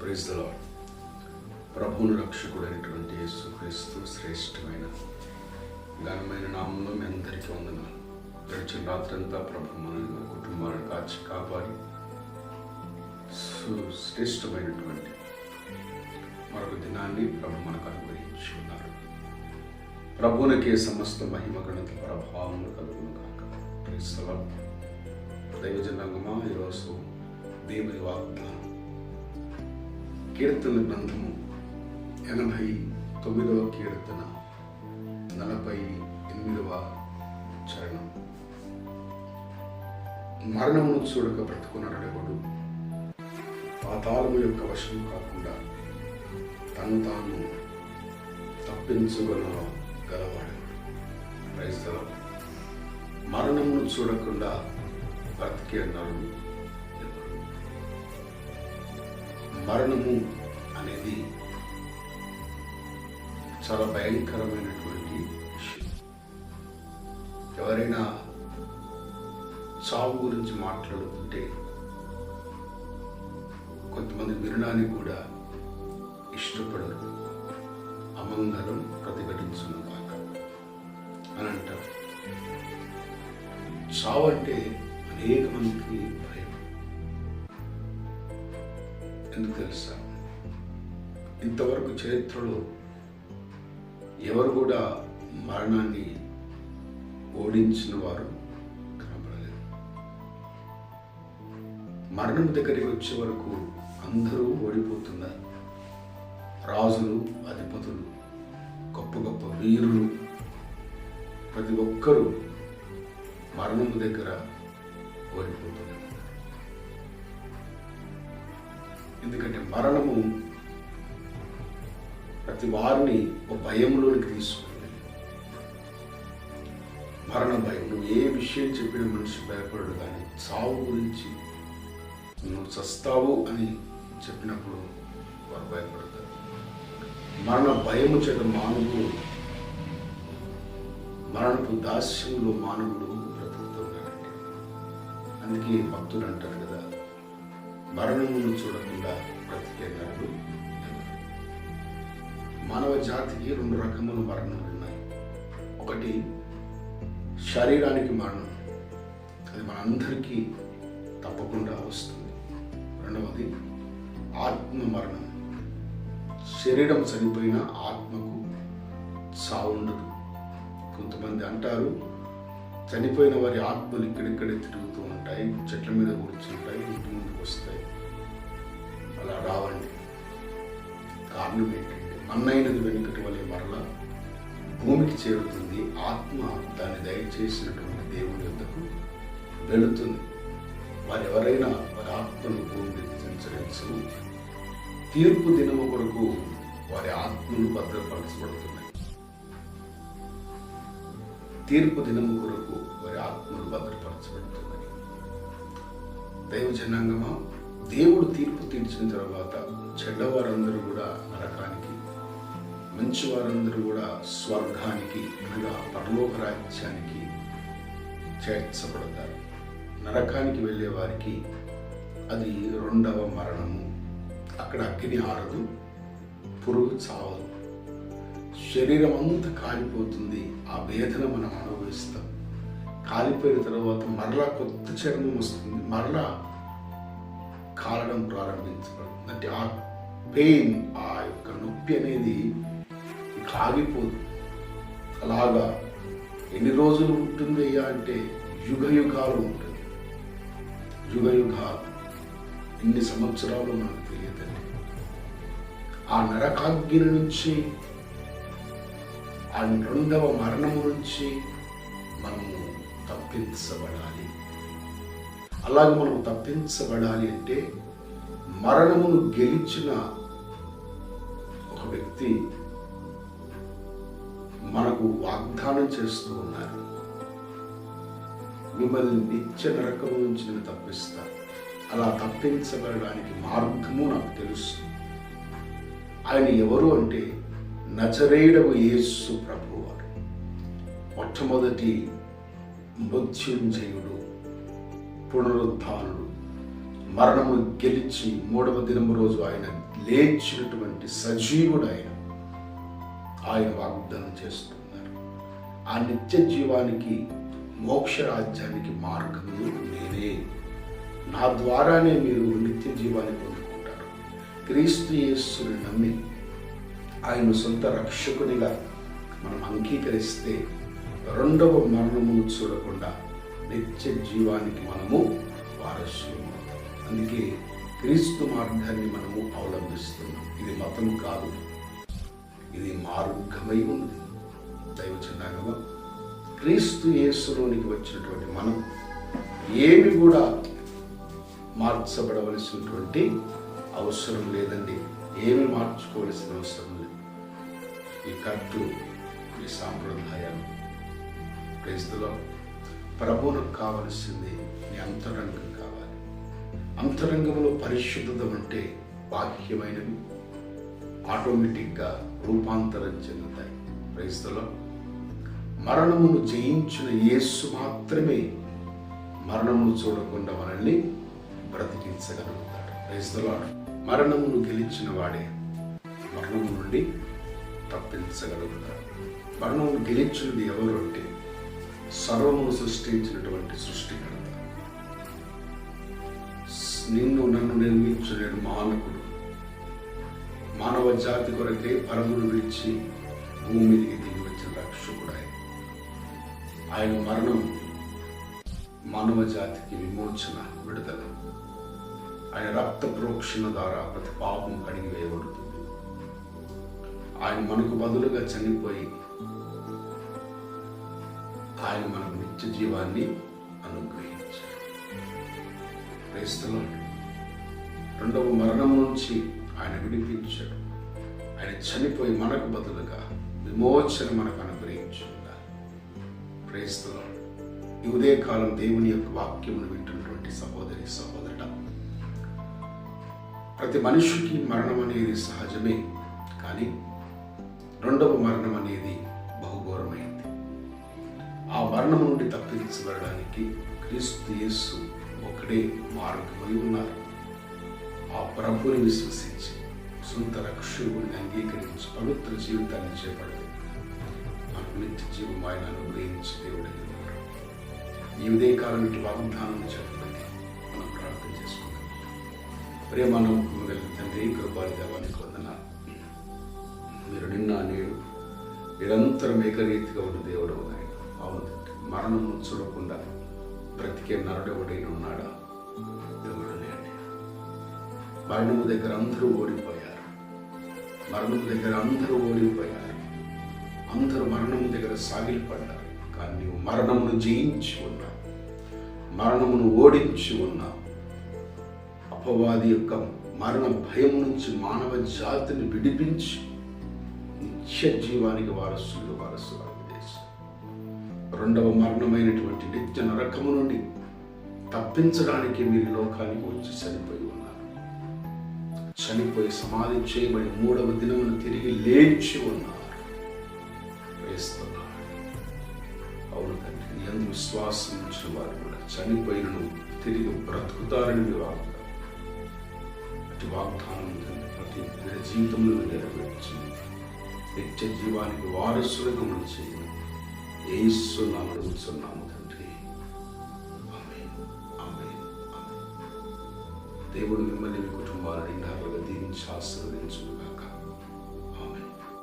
Praise the lord. ప్రభువును రక్షకుడైనటువంటి యేసుక్రీస్తు శ్రేష్టమైన ఘనమైన నామంలో మీ అందరికీ వందనాలు. గడిచిన రాత్రంతా ప్రభు మన కుటుంబాలను కాచి కాపాడి శ్రేష్టమైనటువంటి మరొక దినాన్ని ప్రభు మనకు అనుగ్రహించి ఉన్నారు. ప్రభువునకే సమస్త మహిమ ఘనత ప్రభావం కలుగును కాక. Praise the lord. దైవజనాంగమా, ఈరోజు దేవుని వాగ్దానం కీర్తన గ్రంథము 89వ కీర్తన 48వ చరణం. మరణమును చూడక బ్రతుకున్నాడెవడు, పాతాళము యొక్క వశం కాకుండా తను తాను తప్పించుకొనగలవాడు. Praise the lord. మరణమును చూడకుండా బ్రతికే నరుడు ఎవడు? మరణము అనేది చాలా భయంకరమైనటువంటి విషయం. ఎవరైనా చావు గురించి మాట్లాడుతుంటే కొంతమంది వినడానికి కూడా ఇష్టపడరు. అమంగళం ప్రతిఘటించును కాక అని అంటారు. చావు అంటే అనేక మందికి భయం. ఎందుకు తెలుసా? ఇంతవరకు చరిత్రలో ఎవరు కూడా మరణాన్ని ఓడించిన వారు కనపడలేదు. మరణం దగ్గరికి వచ్చే వరకు అందరూ ఓడిపోతున్నారు. రాజులు, అధిపతులు, గొప్ప గొప్ప వీరులు, ప్రతి ఒక్కరూ మరణం దగ్గర ఓడిపోతున్నారు. ఎందుకంటే మరణము ప్రతి వారిని ఒక భయంలోనికి తీసుకుంది. మరణ భయం. నువ్వు ఏ విషయం చెప్పిన మనిషి భయపడడు, కానీ చావు గురించి నువ్వు చస్తావు అని చెప్పినప్పుడు వారు భయపడతారు. మరణ భయము చేత మానవుడు, మరణపు దాస్యంలో మానవుడు బ్రతుకుతున్నాడండి. అందుకే భక్తుడు అంటారు కదా, మరణమును చూడకుండా బ్రతికే నరుడు. మానవ జాతికి 2 రకముల మరణాలు ఉన్నాయి. ఒకటి శరీరానికి మరణం, అది మనందరికీ తప్పకుండా వస్తుంది. రెండవది ఆత్మ మరణం. శరీరం చనిపోయిన ఆత్మకు చావు ఉండదు. కొంతమంది అంటారు, చనిపోయిన వారి ఆత్మలు ఇక్కడిక్కడే తిరుగుతూ ఉంటాయి, చెట్ల మీద కూర్చుంటాయి, ఇంటి ముందుకు వస్తాయి. అలా రావండి. కారణం ఏంటంటే, మన్నైనది వెనుకటి వలె మరలా భూమికి చేరుతుంది. ఆత్మ దాన్ని దయచేసినటువంటి దేవుని వద్దకు వెళుతుంది. వారు ఎవరైనా వారి ఆత్మను భూమి మీద సంచరించు. తీర్పు దినము కొరకు వారి ఆత్మలు భద్రపరచబడుతున్నాయి. తీర్పు దినము కొరకు వారి ఆత్మలు భద్రపరచబడుతున్నాయి. దైవ జనాంగమా, దేవుడు తీర్పు తీర్చిన తర్వాత చెడ్డవారందరూ కూడా నరకానికి, మంచి వారందరూ కూడా స్వర్గానికి, అనగా పరలోక రాజ్యానికి చేర్చబడతారు. నరకానికి వెళ్ళే వారికి అది 2వ మరణము. అక్కడ అగ్ని ఆరదు, పురుగు చావదు, శరీరం అంతా కాలిపోతుంది. ఆ వేదన మనం అనుభవిస్తాం. కాలిపోయిన తర్వాత మరలా కొత్త చర్మం వస్తుంది, మరలా కాలడం ప్రారంభించబడుతుంది. అంటే ఆ పెయిన్, ఆ యొక్క నొప్పి అనేది ఆగిపోదు. అలాగా ఎన్ని రోజులు ఉంటుంది అయ్యా అంటే యుగ యుగాలు ఉంటుంది. యుగ యుగాలు, ఎన్ని సంవత్సరాలు మనకు తెలియదండి. ఆ నరకాగ్ని నుంచి, ఆ 2వ మరణము నుంచి మనము తప్పించబడాలి. అలాగే మనం తప్పించబడాలి అంటే మరణమును గెలిచిన ఒక వ్యక్తి మనకు వాగ్దానం చేస్తూ ఉన్నారు, మిమ్మల్ని నిత్య నరకము నుంచి నేను తప్పిస్తాను. అలా తప్పించబడడానికి మార్గము నాకు తెలుసు. ఆయన ఎవరు అంటే నజరేయుడగు యేసు ప్రభువారు. మొట్టమొదటి మృత్యుంజయుడు, పునరుద్ధానుడు, మరణము గెలిచి మూడవ దినము రోజు ఆయన లేచినటువంటి సజీవుడు ఆయన వాగ్దానం చేస్తున్నారు. ఆ నిత్య జీవానికి, మోక్ష రాజ్యానికి మార్గము నేనే. నా ద్వారానే మీరు నిత్య జీవాన్ని పొందుకుంటారు. క్రీస్తు యేసుని నమ్మి ఆయన సొంత రక్షకునిగా మనం అంగీకరిస్తే రెండవ మరణమును చూడకుండా నిత్య జీవానికి మనము వారసులు. అందుకే క్రీస్తు మార్గాన్ని మనము అవలంబిస్తున్నాం. ఇది మతం కాదు, ఇది మార్గమై ఉంది. దైవజనాంగమా, క్రీస్తు యేసులోనికి వచ్చినటువంటి మనం ఏమి కూడా మార్చబడవలసినటువంటి అవసరం లేదండి. ఏమి మార్చుకోవలసిన అవసరం లేదు. ఈ కట్టు, ఈ సాంప్రదాయాలు, క్రైస్తవులో ప్రభువులకు కావలసింది నీ అంతరంగం కావాలి. అంతరంగంలో పరిశుద్ధత ఉంటే బాహ్యమైనవి ఆటోమేటిక్గా రూపాంతరం చెందుతాయి. క్రైస్తవులో మరణమును జయించిన యేసు మాత్రమే మరణమును చూడకుండా మనల్ని బ్రతికించగలుగుతాడు. క్రైస్తవులో మరణమును గెలిచిన వాడే మరణము నుండి తప్పించగలుగుతాడు. మరణమును గెలిచినది ఎవరు అంటే సర్వమును సృష్టించినటువంటి సృష్టికర్త. నిన్ను నన్ను నిర్మించిన మానవుడు, మానవ జాతి కొరకే పరమును విడిచి భూమికి దిగి వచ్చిన రక్షకుడు ఆయన మరణం మానవ జాతికి విమోచన, విడుదల. ఆయన రక్త ప్రోక్షణ ద్వారా ప్రతి పాపం కడిగి వేయబడుతుంది. ఆయన మనకు బదులుగా చనిపోయి ఆయన మనకు నిత్య జీవాన్ని అనుగ్రహించారు. క్రైస్తవులు రెండవ మరణం నుంచి ఆయన విడిపించాడు. ఆయన చనిపోయి మనకు బదులుగా విమోచన మనకు అనుగ్రహించున్నారు. క్రైస్తవులు ఈ ఉదయకాలం దేవుని యొక్క వాక్యమును వింటున్నటువంటి సహోదరి, సహోదరుడ, ప్రతి మనిషికి మరణం అనేది సహజమే. కానీ రెండవ మరణం అనేది బహుఘోరమైంది. ఆ మరణం నుండి తప్పించబడడానికి క్రీస్తు యేసు ఒకడే మార్గమై ఉన్నారు. ఆ ప్రభువుని విశ్వసించి సొంత రక్షకుడిని అంగీకరించి పవిత్ర జీవితాన్ని చేపడితే మనకు నిత్య జీవం ఆయన అనుగ్రహించి దేవుడు ఉన్నారు. ఈ ఉదయకాలం ఇటు వాగ్దానం చెప్పబడి మనం ప్రార్థన చేసుకుంటాం. ప్రేమను తండ్రి, కృపాలి దేవానికి వందనాలు. మీరు నిన్న నేడు నిరంతరం ఏకరీతిగా ఉన్న దేవుడు ఆయన. అవును, మరణం చూడకుండా బ్రతికే నరుడెవడైనా ఉన్నాడా? దేవుడు లేండి. మరణము దగ్గర అందరూ ఓడిపోయారు. మరణము దగ్గర అందరూ ఓడిపోయారు. అందరూ మరణము దగ్గర సాగిలపడ్డారు. కానీ నీవు మరణమును జయించి ఉన్నావు, మరణమును ఓడించి ఉన్నావు. అపవాది యొక్క మరణ భయం నుంచి మానవ జాతిని విడిపించి నిత్య జీవానికి వారసురాలు చేశారు. రెండవ మరణమైనటువంటి నిత్య నరకము నుండి తప్పించడానికి మీరు లోకానికి వచ్చి చనిపోయి ఉన్నారు. చనిపోయి సమాధి చేయబడి మూడవ దినమును తిరిగి లేచి ఉన్నారు. అవును తండ్రి, నీ యందు విశ్వాసం ఉంచిన వారు కూడా చనిపోయినను తిరిగి బ్రతుకుతారని మీరు వాగ్దానం. అటు వాగ్దానం ప్రతి జీవితంలో నెరవేర్చి నిత్య జీవానికి వారసులకు మంచి యేసు నామమున అడుగుచున్నాము తండ్రి. ఆమేన్, ఆమేన్, ఆమేన్. దేవుడు మిమ్మల్ని, మీ కుటుంబాలను నిండారుగా దీవించి ఆశీర్వదించును.